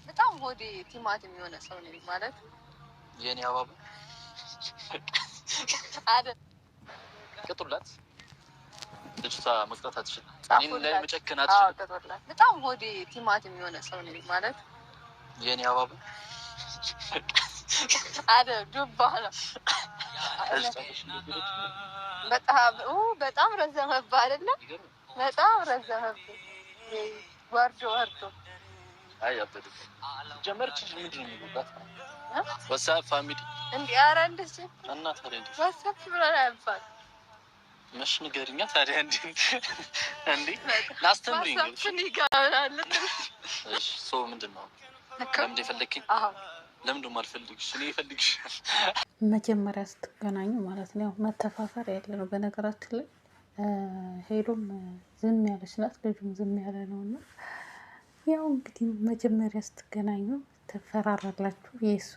በጣም ሆዴ ቲማቲም የሆነ ሰው ነኝ ማለት የኔ አባባ አይደል ቅጡላት ልጅቷ መቅጣት አትችልም። እኔን ላይ መጨከን አትችልም። በጣም ሆዴ ቲማቲም የሆነ ሰው ነኝ ማለት የኔ አባባ አይደል ዱባ ነው። በጣም ረዘመብህ አይደለ? በጣም ረዘመብህ ወርዶ አይ አበደ ጀመርች ምንድን ነው የሚሉት ዋትስአፕ ፋሚሊ እንዴ? ኧረ እንደዚህ እና ታዲያ ዋትስአፕ ብለን አልፋል መሽ ንገሪኛ ታዲያ እንዴ ላስተምሪኝ እሺ ሶ ምንድን ነው ለምን የፈለግኝ? ለምን ደሞ አልፈልግሽ? እኔ እፈልግሽ መጀመሪያ ስትገናኙ ማለት ነው መተፋፈር ያለ ነው። በነገራችን ላይ ሄሉም ዝም ያለች ናት፣ ልጁም ዝም ያለ ነው እና ያው እንግዲህ መጀመሪያ ስትገናኙ ትፈራራላችሁ። የሱ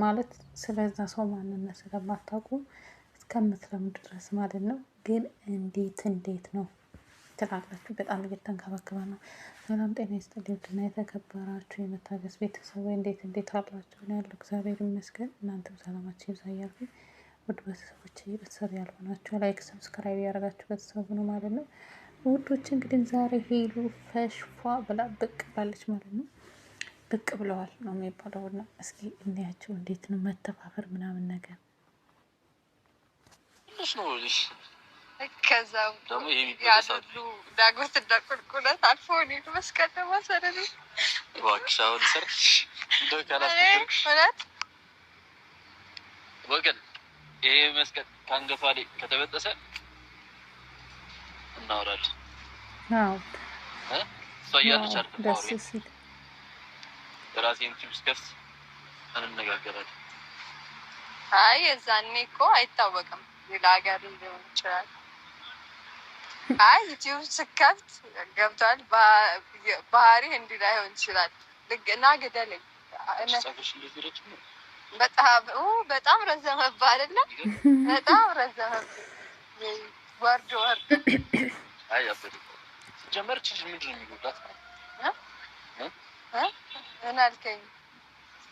ማለት ስለዛ ሰው ማንነት ስለማታውቁ እስከምትለምዱ ድረስ ማለት ነው። ግን እንዴት ነው ትላላችሁ። በጣም እየተንከባከበ ነው። ሰላም ጤና ይስጥልኝ እና የተከበራችሁ የመታገስ ቤተሰብ እንዴት አላችሁ? ነው ያለው። እግዚአብሔር ይመስገን። እናንተም ሰላማችሁ ይብዛ እያልኩኝ ውድ ቤተሰቦች ቤተሰብ ያልሆናችሁ ላይክ ሰብስክራይብ ያደረጋችሁ ቤተሰቡ ነው ማለት ነው። ውዶች እንግዲህ ዛሬ ሄሉ ፈሽፏ ብላ ብቅ ብላለች ማለት ነው። ብቅ ብለዋል ነው የሚባለው እና እስኪ እንያቸው እንዴት ነው መተፋፈር ምናምን ነገር ነው። ከዛ ደግሞ ያሉ ዳጎት እንዳቁልቁለት አልፎ ነው መስቀል ተማሰረኝ ዋክሻው ሰርች እንደካላፍክሽ ወገን ይሄ መስቀል ካንገቷ ላይ ከተበጠሰ እናወራለን። አዎ ሶያለች አይደል? ደስ ሲል ራሴን ቲፕስ ከፍት እንነጋገራለን። አይ የዛኔ እኮ አይታወቅም ሌላ ሀገር ሊሆን ይችላል። አይ ዩቲዩብ ስከፍት ገብቷል ባህሪ እንዲህ ላይሆን ይችላል። እና ግደለኝ በጣም ረዘመብህ አይደለ? በጣም ረዘመብህ ወርዶ አይ አበደ ጀመርች ምንድን ነው የሚሉት ምን አልከኝ?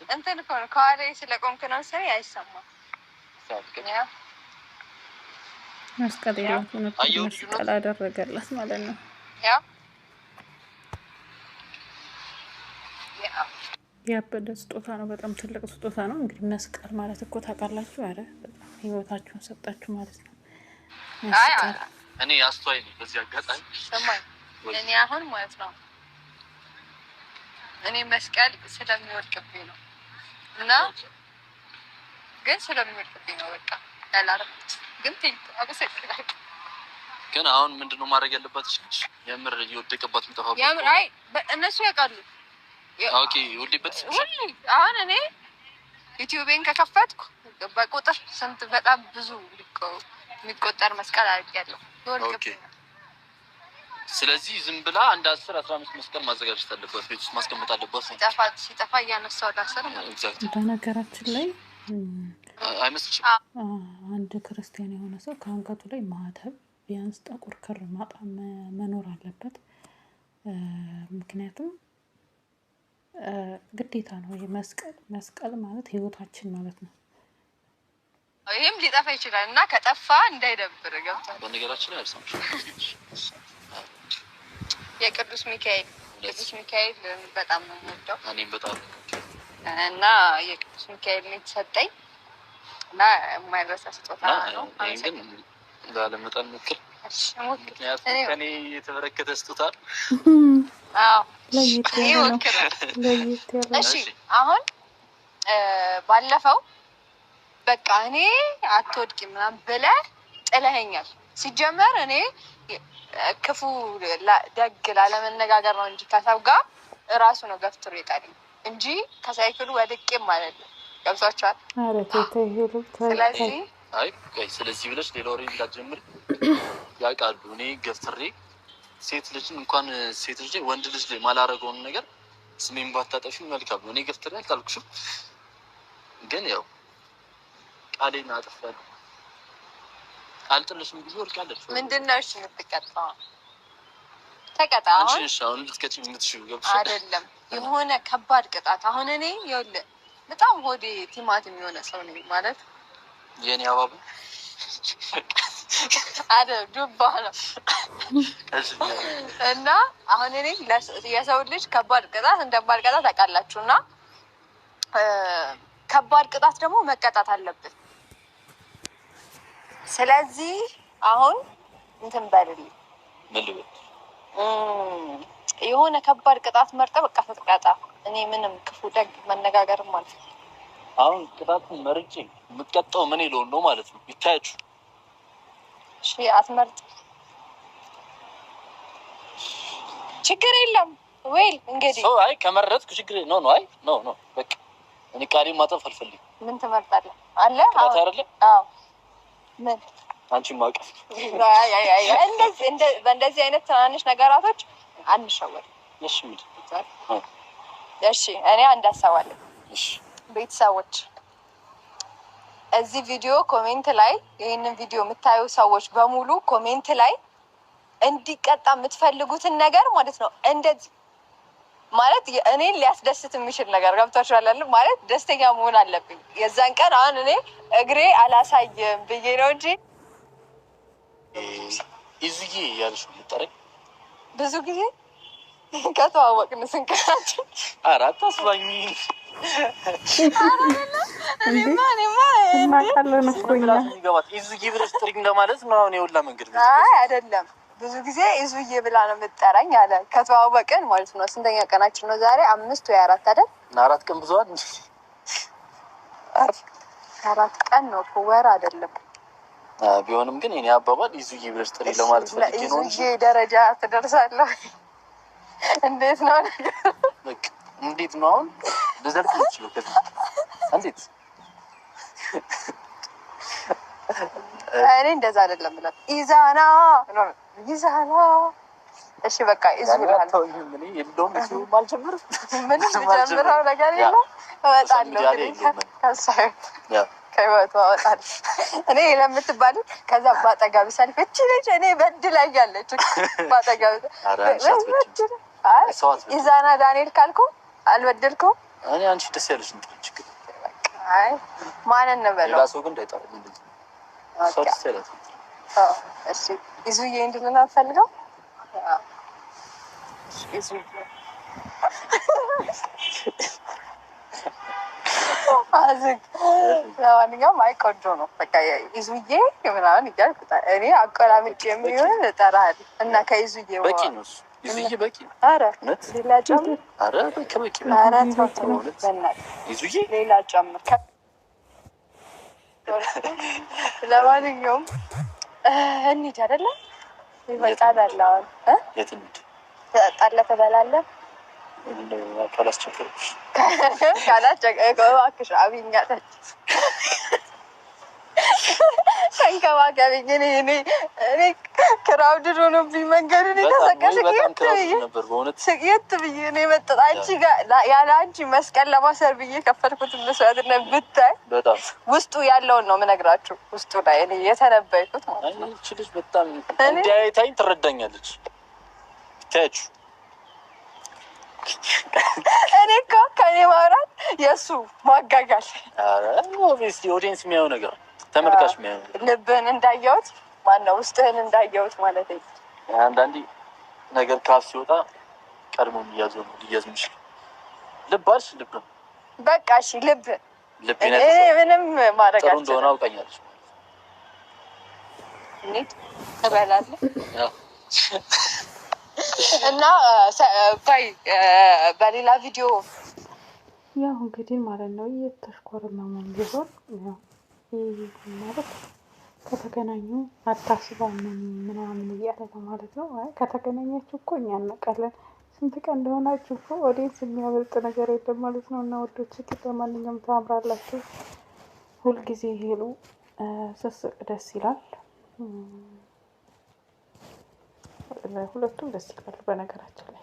እንትን እኮ ነው ከኋላዬ ስለቆምክ ነው መሰለኝ አይሰማም። መስቀል መስቀል አደረገላት ማለት ነው። ያበደ ስጦታ ነው። በጣም ትልቅ ስጦታ ነው። እንግዲህ መስቀል ማለት እኮ ታውቃላችሁ። አረ በጣም ህይወታችሁን ሰጣችሁ ማለት ነው። መስቀል እኔ አስተዋይ ነኝ። በዚህ አጋጣሚ ሰማኝ። እኔ አሁን ማለት ነው እኔ መስቀል ስለሚወድቅብኝ ነው እና ግን ስለሚወድቅብኝ ነው በቃ ያላረኩት ግን አሁን ምንድነው ማድረግ ያለባት? የምር እየወደቀባት ምጠፋው የምር አይ እነሱ ያውቃሉ። ኦኬ ሁሌበት አሁን እኔ ዩቲዩብን ከከፈትኩ በቁጥር ስንት በጣም ብዙ የሚቆጠር መስቀል አድርጌያለሁ። ኦኬ ስለዚህ ዝም ብላ አንድ 10-15 መስቀል ማዘጋጀት አለባት፣ ቤት ውስጥ ማስቀመጥ አለባት። ሲጠፋ እያነሳው ዳሰር ኤግዛክት። በነገራችን ላይ አይመስልሽም? አንድ ክርስቲያን የሆነ ሰው ከአንገቱ ላይ ማህተብ ቢያንስ ጥቁር ክር መኖር አለበት። ምክንያቱም ግዴታ ነው። ይሄ መስቀል ማለት ህይወታችን ማለት ነው። ይሄም ሊጠፋ ይችላል እና ከጠፋ እንዳይደብር ገብቷል። በነገራችን ላይ አልሰማሽ የቅዱስ ሚካኤል በጣም ነው የምወደው። እኔም በጣም እና የቅዱስ ሚካኤል ነው የተሰጠኝ እና የማይረሳ ስጦታ ነው። ግን ባለመጠን ምክር ከኔ የተበረከተ ስጦታ ነው። አዎ ለየት ያለ። እሺ አሁን ባለፈው በቃ እኔ አትወድቂም ምናምን ብለህ ጥለኸኛል። ሲጀመር እኔ ክፉ ደግ ላለመነጋገር ነው እንጂ ከሰው ጋር እራሱ ነው ገፍትሮ የጣለኝ እንጂ ከሳይክሉ ወድቄም ማለት ነው። ገብቷችኋል? አረ ተይሄሉ ስለዚህ ስለዚህ ብለሽ ሌላ ወሬ እንዳትጀምሪ ያውቃሉ። እኔ ገፍትሬ ሴት ልጅን እንኳን ሴት ልጅ ወንድ ልጅ ማላረገውን ነገር ስሜን ባታጠፊ መልካም ነው። እኔ ገፍትሬ አልጣልኩሽም፣ ግን ያው ቃሌን አጥፋለሁ። አልጥልሽም ጊዜ ወርቃለሽ። ምንድነው እሺ የምትቀጣው? ተቀጣ። አሁን ልትቀጪኝ የምትሽው ገብሽ አይደለም የሆነ ከባድ ቅጣት። አሁን እኔ ይኸውልህ በጣም ሆዴ ቲማቲም የሆነ ሰው ነኝ ማለት የኔ አባቡ አይደል ዱባ ነው። እና አሁን እኔ የሰው ልጅ ከባድ ቅጣት እንደማልቀጣ ታውቃላችሁ። እና ከባድ ቅጣት ደግሞ መቀጣት አለብን። ስለዚህ አሁን እንትን በልልኝ ምን ልበል? የሆነ ከባድ ቅጣት መርጠህ በቃ ተቀጣ። እኔ ምንም ክፉ ደግ መነጋገርም ማለት ነው። አሁን ቅጣቱን መርጬ የምትቀጣው ምን ይለውን ነው ማለት ነው? ይታያችሁ። እሺ አትመርጥ፣ ችግር የለም ወይ እንግዲህ ሰው አይ ከመረጥኩ ችግር ነው ነው። አይ ነው ነው በቃ እኔ ቃሌን ማጠፍ አልፈልግም። ምን ትመርጣለህ? አለ ቅጣት አይደለ? አዎ ምን አንቺን ማቀፍ በእንደዚህ አይነት ትናንሽ ነገራቶች አንሸወድ። እሺ እሺ እኔ አንድ ሀሳብ አለኝ። እሺ ቤተሰቦች እዚህ ቪዲዮ ኮሜንት ላይ ይህንን ቪዲዮ የምታዩ ሰዎች በሙሉ ኮሜንት ላይ እንዲቀጣ የምትፈልጉትን ነገር ማለት ነው እንደዚህ ማለት እኔን ሊያስደስት የሚችል ነገር ገብቷችኋል ማለት ደስተኛ መሆን አለብኝ። የዛን ቀን አሁን እኔ እግሬ አላሳይም ብዬ ነው እንጂ ይዙዬ እያልሽ የምጠረኝ ብዙ ጊዜ ከተዋወቅን ስንቀናችን አራት አስባኝ እናቃለን እኮ እኛ ይዙዬ ብለሽ ጥሪኝ ለማለት ነው። አሁን የሁላ መንገድ አይደለም ብዙ ጊዜ ይዙዬ ብላ ነው የምትጠራኝ አለ። ከተዋወቅን ማለት ነው ስንተኛ ቀናችን ነው ዛሬ? 5 ወይ 4 አይደል? 4 ቀን ብዙዋል እንጂ 4 ቀን ነው እኮ ወር አይደለም። ቢሆንም ግን የኔ አባባል ይዙዬ ብለሽ ጥሪኝ ለማለት ፈልጌ ነው እንጂ ይዙዬ ደረጃ ትደርሳለህ። እንዴት ነው በቃ እንዴት ነው አሁን ልዘርቅ ይችላል ከዚህ እንዴት እኔ እንደዛ አይደለም ብለን ኢዛና ነው ኢዛና። እሺ በቃ ኢዙላል ምን የለውም እሱ ማልጀምር ምን ጀምረው ነገር የለም። እወጣለሁ ከህይወቱ እወጣለሁ እኔ ለምትባል ከዛ ባጠጋቢ ሰልፍ እቺ ልጅ እኔ በድላይ ያለች ባጠጋቢ ኢዛና ዳንኤል ካልኩ አልበደልኩም። እኔ አንቺ ደስ ያለሽ እንትን ችግር አይ ማንን ነው በለው ራሱ ግን እንዳይጣል እንደዚህ ሰው ደስ ያለሽ እሺ ይዙዬ እንድልና ፈልገው ይዙዬ አዝግ ለማንኛውም አይ ቆንጆ ነው። በቃ ይዙዬ ምናምን እያልኩ እኔ አቆላምጬ የሚሆን እጠራለሁ እና ከይዙዬ በቂ ነው እሱ ይዙዬ በቂ ነው። ኧረ ሌላ ጨምር። ኧረ በቃ በቂ ነው። ኧረ ተው ይዙዬ ሌላ ጨምር። ለማንኛውም እንሂድ አይደለ? ይበቃል አለ አሁን የት እንሂድ? ትጠጣለህ ትበላለህ? ካላስቸገርኩሽ እባክሽ አብኛ ተንከባከቢኝ። እኔ ክራውድድ ሆኖብኝ መንገዱን የት ብዬ እኔ መጠጥ አንቺ ጋር ያለ አንቺ መስቀል ለማሰር ብዬ ከፈልኩት መስዋዕትነት ብታይ ውስጡ ያለውን ነው የምነግራችሁ። ውስጡ ላይ እኔ የተነበይኩት ማለት ነው። እቺ ልጅ በጣም እንዲያይታኝ ትረዳኛለች። ታያችሁ እኔ እኮ ከኔ ማውራት የእሱ ማጋጋል ኦብቪየስሊ ኦዲየንስ የሚያየው ነገር ተመልካች የሚያየው ልብህን እንዳየሁት ማነው ውስጥህን እንዳየሁት ማለት ነው። አንዳንዴ ነገር ካፍ ሲወጣ ቀድሞ የሚያዘው ነው ሊያዝ የሚችል ልብ አልሽ ልብ በቃ እሺ ልብ ምንም ማድረግ ጥሩ እንደሆነ አውቃኛለች። እንዴት ትበላለህ እና ቆይ በሌላ ቪዲዮ ያው እንግዲህ ማለት ነው እየተሽኮረመሙም ቢሆን ያው ማለት ከተገናኙ አታስባምን ምናምን እያለ ነው ማለት ነው። ከተገናኛችሁ እኮ እኛ እናውቃለን ስንት ቀን እንደሆናችሁ እኮ ኦዲየንስ የሚያበልጥ ነገር የለም ማለት ነው። እና ወዶች ለማንኛውም ታምራላችሁ። ሁልጊዜ ሄሉ ስስቅ ደስ ይላል። ሁለቱም ደስ ይላሉ በነገራችን ላይ